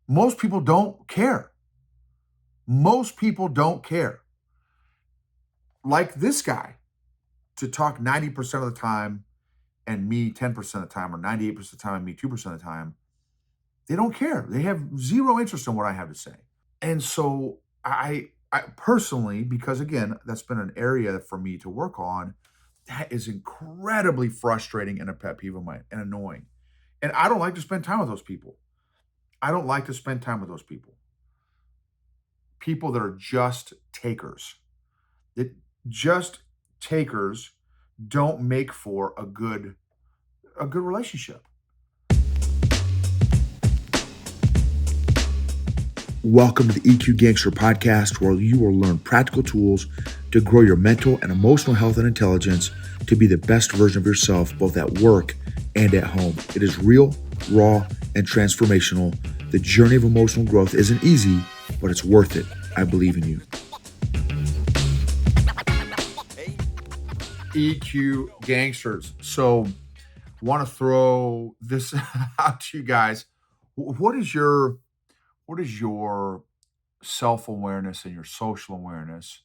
Most people don't care. Most people don't care. Like this guy, to talk 90% of the time and me 10% of the time, or 98% of the time and me 2% of the time, they don't care. They have zero interest in what I have to say. And so I personally, because again, that's been an area for me to work on, that is incredibly frustrating and a pet peeve of mine and annoying. And I don't like to spend time with those people. I don't like to spend time with those people. People that are just takers. That just takers don't make for a good relationship. Welcome to the EQ Gangster podcast, where you will learn practical tools to grow your mental and emotional health and intelligence to be the best version of yourself, both at work and at home. It is real, raw, and transformational. The journey of emotional growth isn't easy, but it's worth it. I believe in you. EQ Gangsters. So, want to throw this out to you guys. What is your self-awareness and your social awareness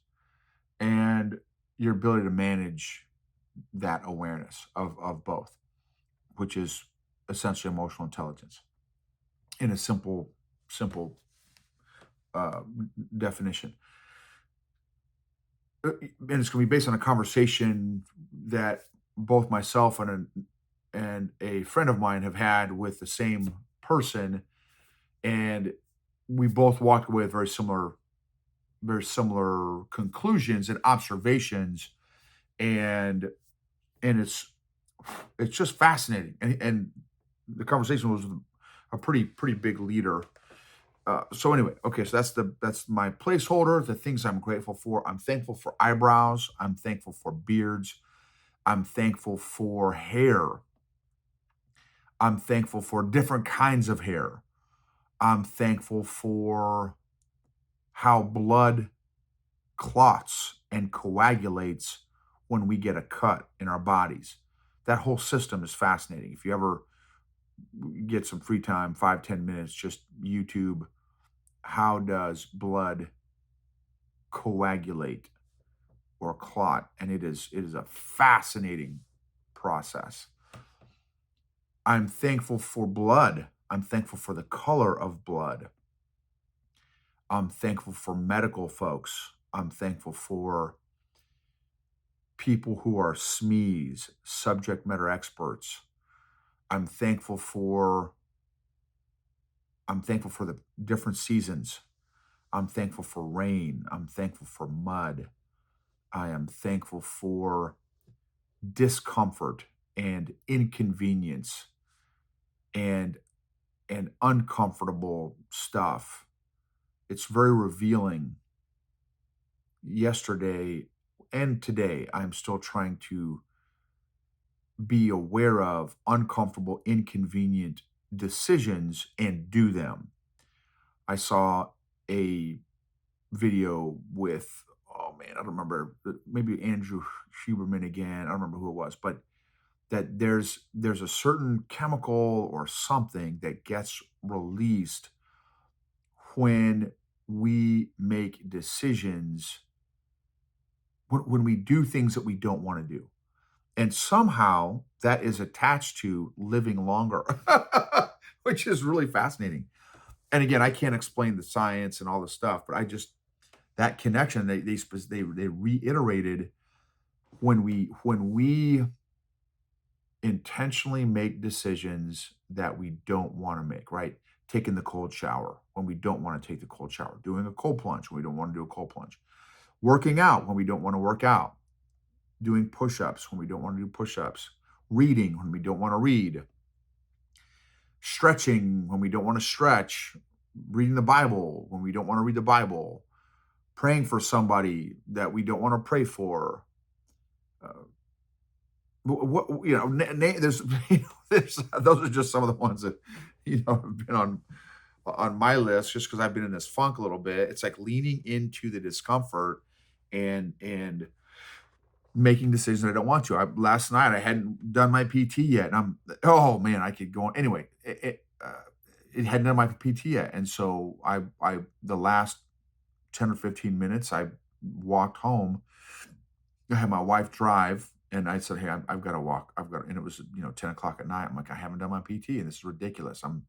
and your ability to manage that awareness of both, which is essentially emotional intelligence in a simple uh, definition. And it's going to be based on a conversation that both myself and a friend of mine have had with the same person, and we both walked away with very similar conclusions and observations, and it's just fascinating. And the conversation was a pretty big leader. So anyway, okay, so that's my placeholder. The things I'm grateful for: I'm thankful for eyebrows. I'm thankful for beards. I'm thankful for hair. I'm thankful for different kinds of hair. I'm thankful for how blood clots and coagulates when we get a cut in our bodies. That whole system is fascinating. If you ever get some free time, 5-10 minutes, just YouTube, how does blood coagulate or clot? And it is a fascinating process. I'm thankful for blood. I'm thankful for the color of blood. I'm thankful for medical folks. I'm thankful for people who are SMEs, subject matter experts. I'm thankful for I'm thankful for the different seasons. I'm thankful for rain. I'm thankful for mud. I am thankful for discomfort and inconvenience and uncomfortable stuff. It's very revealing. Yesterday and today, I'm still trying to be aware of uncomfortable, inconvenient decisions and do them. I saw a video with, oh man, I don't remember, maybe Andrew Huberman again. I don't remember who it was, but that there's a certain chemical or something that gets released when we make decisions, when we do things that we don't want to do. And somehow that is attached to living longer, which is really fascinating. And again, I can't explain the science and all the stuff, but I just, that connection, they reiterated, when we intentionally make decisions that we don't want to make, right? Taking the cold shower when we don't want to take the cold shower, doing a cold plunge when we don't want to do a cold plunge, working out when we don't want to work out, doing push-ups when we don't want to do push-ups, reading when we don't want to read, stretching when we don't want to stretch, reading the Bible when we don't want to read the Bible, praying for somebody that we don't want to pray for. Uh, what there's, there's those are just some of the ones that have been on my list, just because I've been in this funk a little bit. It's like leaning into the discomfort and making decisions that I don't want to. Last night I hadn't done my PT yet, and oh man, I could go on. Anyway, it hadn't done my PT yet. And so the last 10 or 15 minutes, I walked home. I had my wife drive, and I said, "Hey, I've got to walk. And it was 10 o'clock at night. I'm like, I haven't done my PT, and this is ridiculous. I'm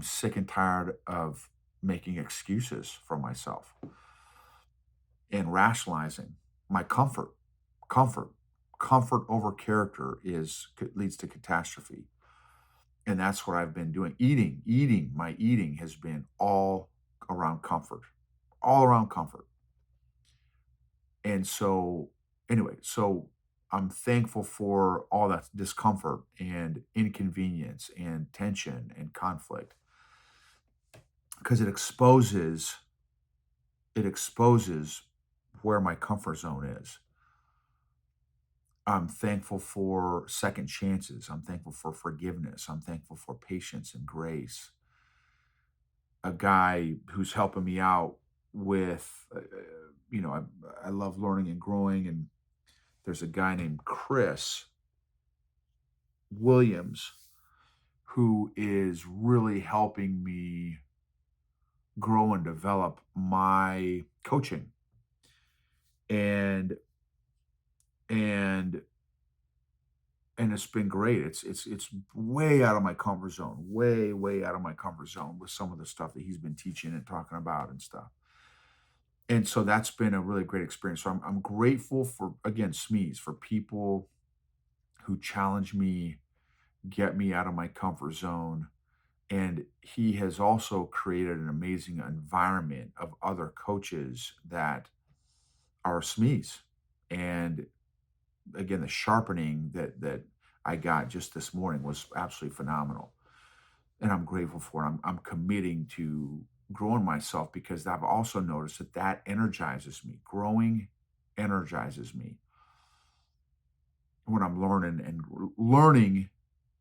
sick and tired of making excuses for myself and rationalizing my comfort. Comfort, comfort over character leads to catastrophe, and that's what I've been doing. My eating has been around comfort, all around comfort. And so, anyway, so I'm thankful for all that discomfort and inconvenience and tension and conflict because it exposes where my comfort zone is. I'm thankful for second chances. I'm thankful for forgiveness. I'm thankful for patience and grace. A guy who's helping me out with, I love learning and growing. And there's a guy named Chris Williams who is really helping me grow and develop my coaching. And and and it's been great. It's way out of my comfort zone, way out of my comfort zone with some of the stuff that he's been teaching and talking about and stuff. And so that's been a really great experience. So I'm grateful for, again, SMEs, for people who challenge me, get me out of my comfort zone. And he has also created an amazing environment of other coaches that are SMEs. And again, the sharpening that I got just this morning was absolutely phenomenal. And I'm grateful for it. I'm committing to growing myself because I've also noticed that energizes me. Growing energizes me when I'm learning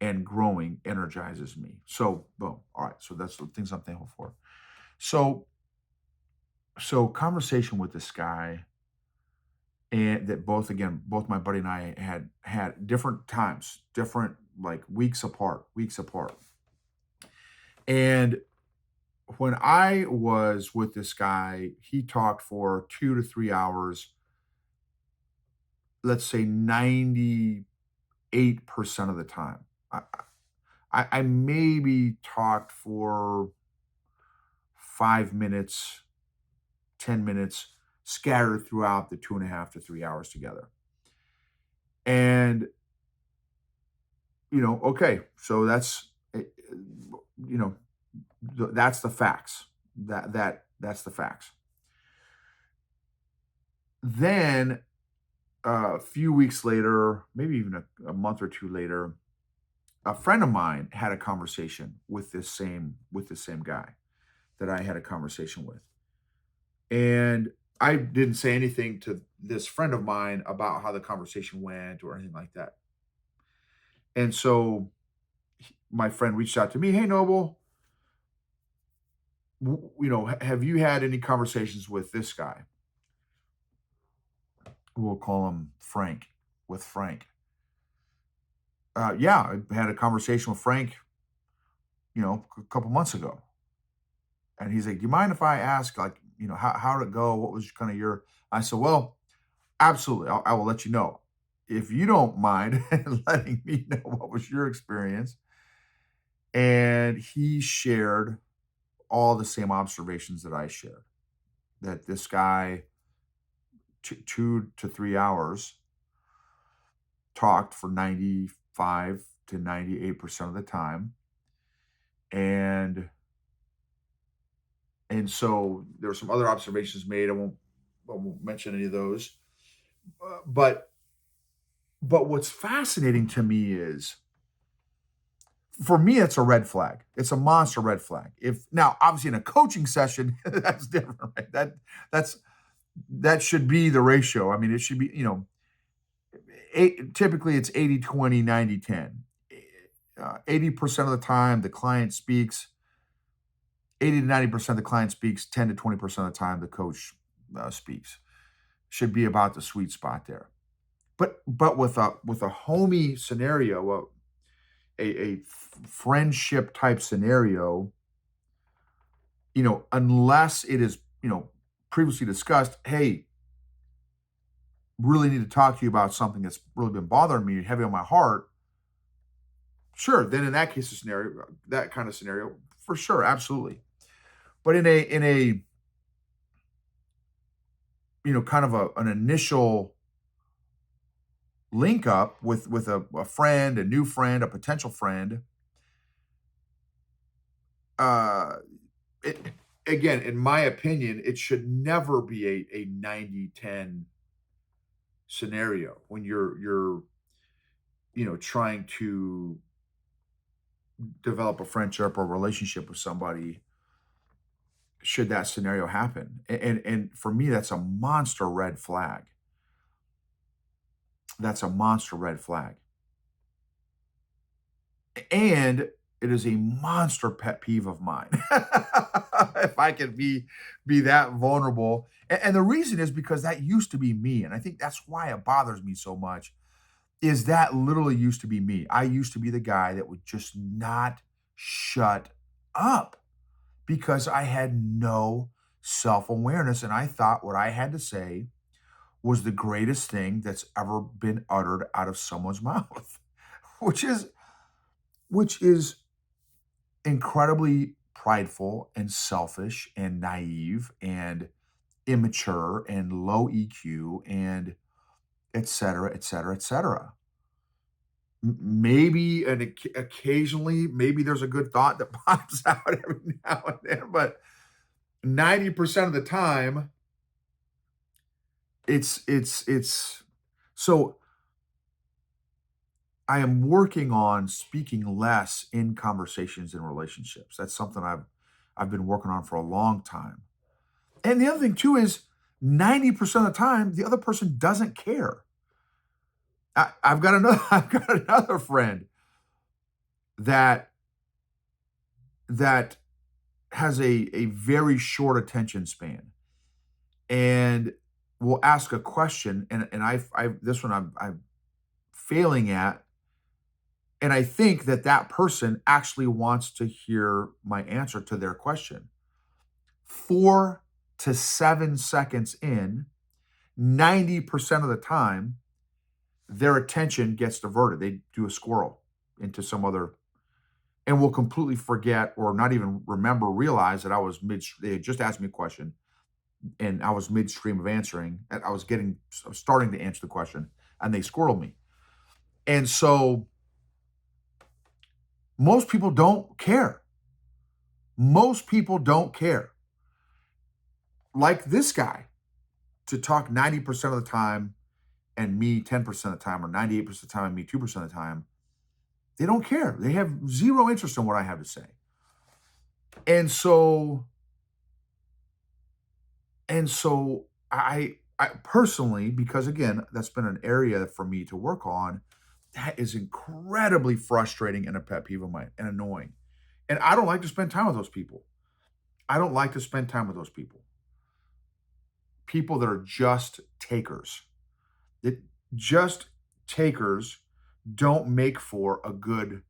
and growing energizes me. So, boom. All right. So that's the things I'm thankful for. So, conversation with this guy, and that both my buddy and I had different times, different, like, weeks apart. And when I was with this guy, he talked for 2 to 3 hours, let's say 98% of the time. I maybe talked for 5 minutes, 10 minutes, scattered throughout the 2.5 to 3 hours together. And, okay, so you know, that's the facts. That's the facts. Then a few weeks later, maybe even a month or two later, a friend of mine had a conversation with the same guy that I had a conversation with. And I didn't say anything to this friend of mine about how the conversation went or anything like that. And so my friend reached out to me, "Hey, Noble, have you had any conversations with this guy?" We'll call him Frank. With Frank. Yeah, I had a conversation with Frank, a couple months ago. And he's like, "Do you mind if I ask, like, how did it go? What was kind of your?" I said, "Well, absolutely. I will let you know. If you don't mind letting me know what was your experience." And he shared all the same observations that I shared, that this guy, 2 to 3 hours, talked for 95 to 98% of the time. And so there were some other observations made. I won't mention any of those. But what's fascinating to me is, for me, it's a red flag. It's a monster red flag. If now, obviously, in a coaching session, that's different, right? That's that should be the ratio. I mean, it should be, typically it's 80-20, 90-10. 80% of the time, the client speaks. 80 to 90% of the client speaks. 10 to 20% of the time, the coach speaks. Should be about the sweet spot there. But with a homey scenario, a friendship type scenario, unless it is, previously discussed, hey, really need to talk to you about something that's really been bothering me, heavy on my heart. Sure, then in that case, that kind of scenario, for sure, absolutely. But in a kind of an initial link up with a friend, a new friend, a potential friend, uh, it, again, in my opinion, it should never be a 90-10 scenario when you're trying to develop a friendship or relationship with somebody. Should that scenario happen, and for me, that's a monster red flag. That's a monster red flag. And it is a monster pet peeve of mine. If I can be that vulnerable. And the reason is because that used to be me. And I think that's why it bothers me so much, is that literally used to be me. I used to be the guy that would just not shut up because I had no self-awareness. And I thought what I had to say was the greatest thing that's ever been uttered out of someone's mouth, which is which is incredibly prideful and selfish and naive and immature and low EQ and et cetera, et cetera, et cetera. Maybe occasionally, maybe there's a good thought that pops out every now and then, but 90% of the time, it's so I am working on speaking less in conversations and relationships. That's something I've been working on for a long time. And the other thing too is 90% of the time the other person doesn't care. I've got another I've got another friend that that has a very short attention span and will ask a question, and I this one I'm failing at. And I think that that person actually wants to hear my answer to their question. 4 to 7 seconds in, 90% of the time, their attention gets diverted. They do a squirrel into some other, and will completely forget or not even remember, realize that they had just asked me a question and I was midstream of answering. And I was starting to answer the question and they squirreled me. And so most people don't care. Most people don't care. Like this guy, to talk 90% of the time and me 10% of the time, or 98% of the time and me 2% of the time, they don't care. They have zero interest in what I have to say. And so, I personally, because again, that's been an area for me to work on, that is incredibly frustrating and a pet peeve of mine and annoying. And I don't like to spend time with those people. I don't like to spend time with those people. People that are just takers. That just takers don't make for a good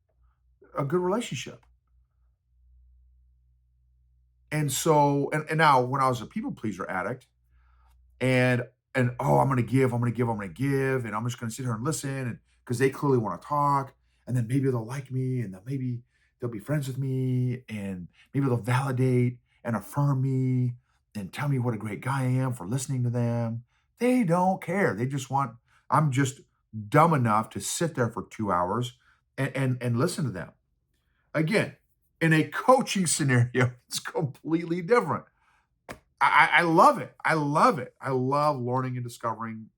relationship. And so, and now when I was a people pleaser addict, and oh, I'm gonna give, and I'm just gonna sit here and listen, and because they clearly want to talk, and then maybe they'll like me, and then maybe they'll be friends with me, and maybe they'll validate and affirm me and tell me what a great guy I am for listening to them. They don't care. They just want, I'm just dumb enough to sit there for 2 hours and listen to them. Again, in a coaching scenario, it's completely different. I love it. I love it. I love learning and discovering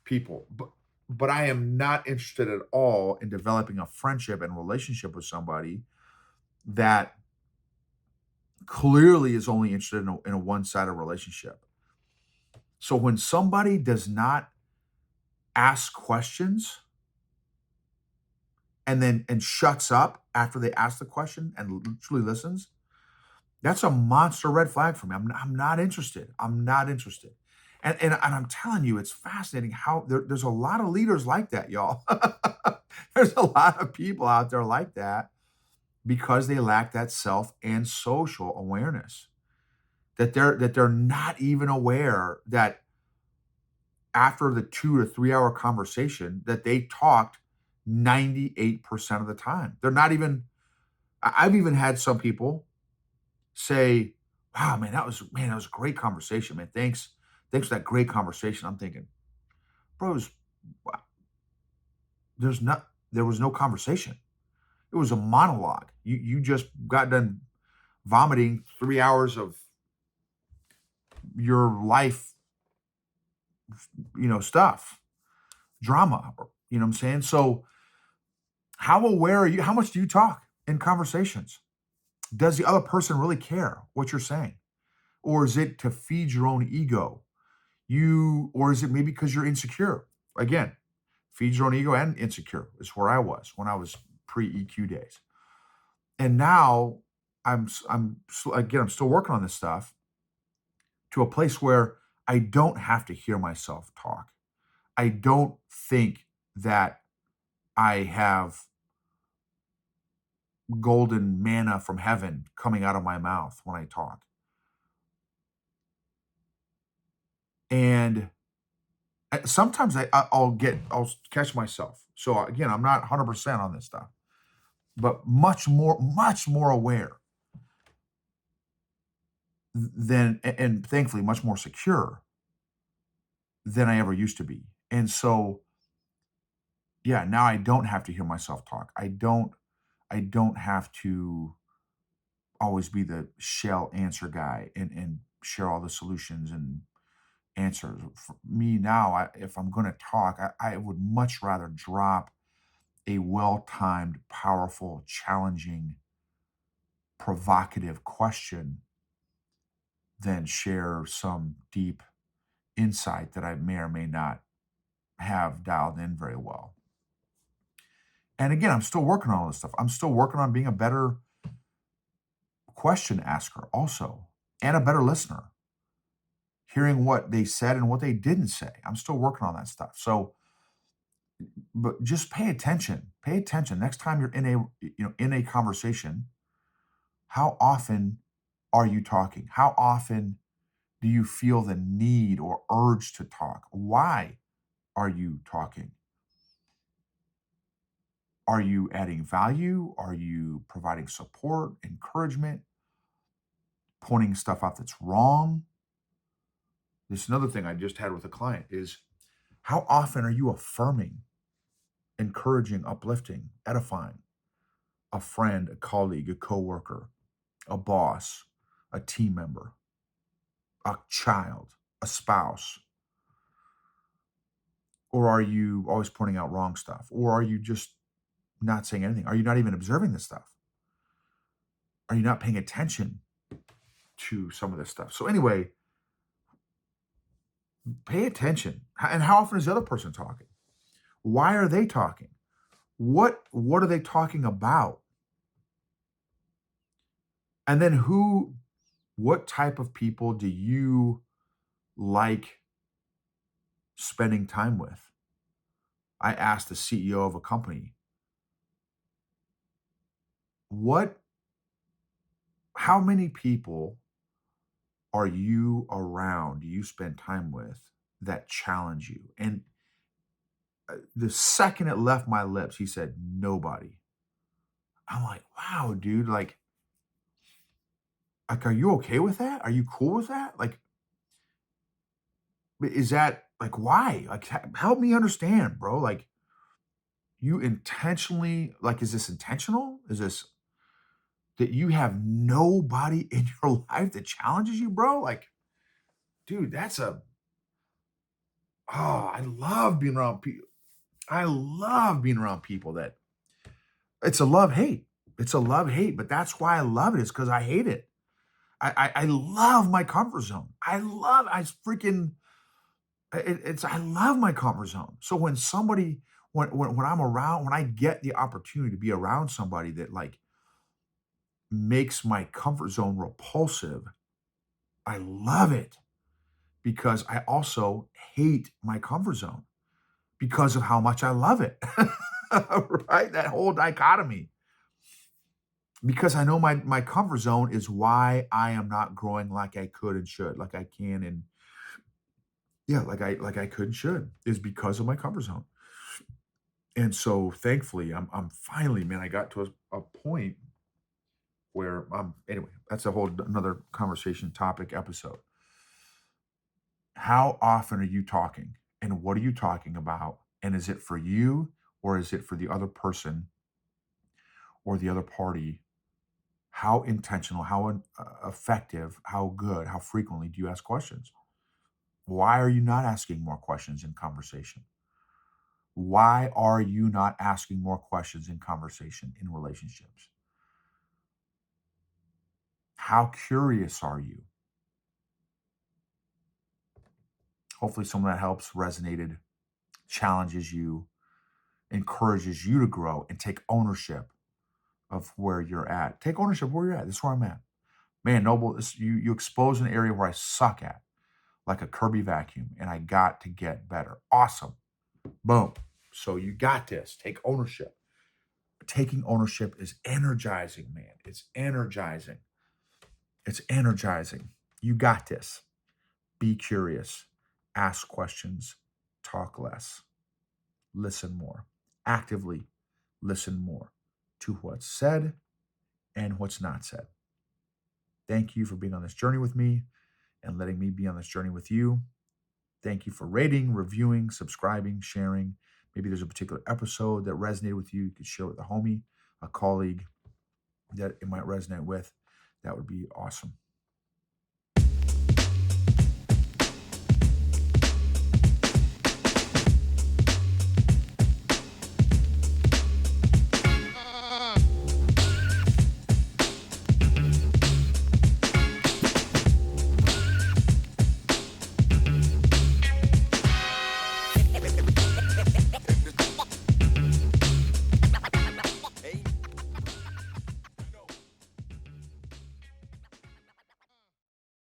people, but I am not interested at all in developing a friendship and relationship with somebody that clearly is only interested in a one-sided relationship. So when somebody does not ask questions and shuts up after they ask the question and truly listens, that's a monster red flag for me. I'm not interested. I'm not interested. And I'm telling you, it's fascinating how there's a lot of leaders like that, y'all. There's a lot of people out there like that because they lack that self and social awareness. That they're not even aware that after the 2 to 3 hour conversation that they talked 98% of the time. They're not even I've even had some people say, "Wow, man, that was a great conversation, man. Thanks for that great conversation." I'm thinking, "Bros, wow, there was no conversation. It was a monologue. You just got done vomiting 3 hours of your life, stuff, drama." You know what I'm saying? So, how aware are you? How much do you talk in conversations? Does the other person really care what you're saying? Or is it to feed your own ego? Or is it maybe because you're insecure? Again, feed your own ego and insecure is where I was when I was pre-EQ days. And now I'm still working on this stuff to a place where I don't have to hear myself talk. I don't think that I have golden manna from heaven coming out of my mouth when I talk. And sometimes I'll catch myself. So again, I'm not 100% on this stuff, but much more aware than, and thankfully much more secure than I ever used to be. And so, yeah, now I don't have to hear myself talk. I don't have to always be the shell answer guy and share all the solutions and answers. For me now, if I'm going to talk, I would much rather drop a well-timed, powerful, challenging, provocative question than share some deep insight that I may or may not have dialed in very well. And again, I'm still working on all this stuff. I'm still working on being a better question asker also, and a better listener, hearing what they said and what they didn't say. I'm still working on that stuff. So, but just pay attention. Pay attention. Next time you're in a conversation, how often are you talking? How often do you feel the need or urge to talk? Why are you talking? Are you adding value? Are you providing support, encouragement, pointing stuff out that's wrong? This is another thing I just had with a client is how often are you affirming, encouraging, uplifting, edifying a friend, a colleague, a coworker, a boss, a team member, a child, a spouse? Or are you always pointing out wrong stuff? Or are you just not saying anything? Are you not even observing this stuff? Are you not paying attention to some of this stuff? So anyway, pay attention. And how often is the other person talking? Why are they talking? What are they talking about? And then what type of people do you like spending time with? I asked the CEO of a company, what how many people are you around, do you spend time with that challenge you? And the second it left my lips, he said, nobody. I'm like, wow, dude, are you okay with that? Are you cool with that? Like, is that like why? Like, help me understand, bro. Like, you intentionally, like, is this intentional? Is this that you have nobody in your life that challenges you, bro? Like, dude, I love being around people. I love being around people that it's a love hate. It's a love hate, but that's why I love it, is because I hate it. I love my comfort zone. I freaking I love my comfort zone. So when somebody when I'm around, when I get the opportunity to be around somebody that like makes my comfort zone repulsive, I love it because I also hate my comfort zone because of how much I love it. Right? That whole dichotomy. because I know my comfort zone is why I am not growing like I could and should, like I can and yeah, like I could and should, is because of my comfort zone. And so thankfully, I'm finally, man, I got to a point where anyway, that's a whole another conversation topic episode. How often are you talking? And what are you talking about? And is it for you or is it for the other person or the other party? How intentional, how effective, how good, how frequently do you ask questions? Why are you not asking more questions in conversation? Why are you not asking more questions in conversation in relationships? How curious are you? Hopefully, some of that helps, resonated, challenges you, encourages you to grow and take ownership of where you're at. Take ownership of where you're at. This is where I'm at. Man, Noble, you expose an area where I suck at, like a Kirby vacuum, and I got to get better. Awesome. Boom. So you got this. Take ownership. Taking ownership is energizing, man. It's energizing. It's energizing. You got this. Be curious. Ask questions. Talk less. Listen more. Actively listen more to what's said and what's not said. Thank you for being on this journey with me and letting me be on this journey with you. Thank you for rating, reviewing, subscribing, sharing. Maybe there's a particular episode that resonated with you. You could share with a homie, a colleague that it might resonate with. That would be awesome.